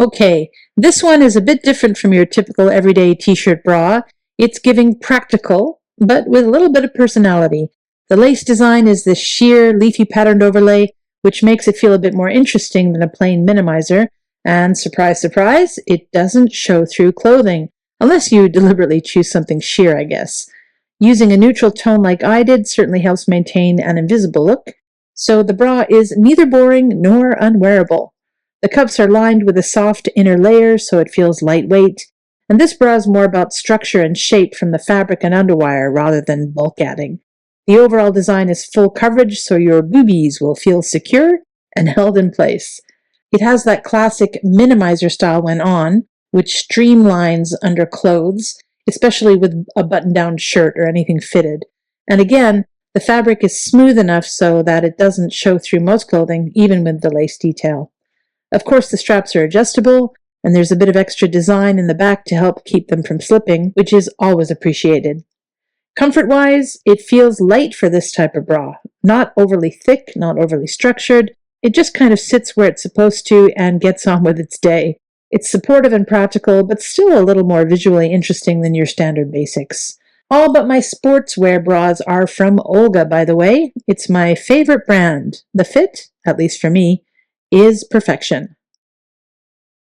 Okay, this one is a bit different from your typical everyday t-shirt bra. It's giving practical, but with a little bit of personality. The lace design is this sheer, leafy patterned overlay, which makes it feel a bit more interesting than a plain minimizer. And surprise, surprise, it doesn't show through clothing, unless you deliberately choose something sheer, I guess. Using a neutral tone like I did certainly helps maintain an invisible look, so the bra is neither boring nor unwearable. The cups are lined with a soft inner layer, so it feels lightweight, and this bra is more about structure and shape from the fabric and underwire rather than bulk adding. The overall design is full coverage, so your boobies will feel secure and held in place. It has that classic minimizer style when on, which streamlines under clothes, especially with a button-down shirt or anything fitted. And again, the fabric is smooth enough so that it doesn't show through most clothing, even with the lace detail. Of course, the straps are adjustable, and there's a bit of extra design in the back to help keep them from slipping, which is always appreciated. Comfort-wise, it feels light for this type of bra. Not overly thick, not overly structured. It just kind of sits where it's supposed to and gets on with its day. It's supportive and practical, but still a little more visually interesting than your standard basics. All but my sportswear bras are from Olga, by the way. It's my favorite brand. The fit, at least for me, is perfection.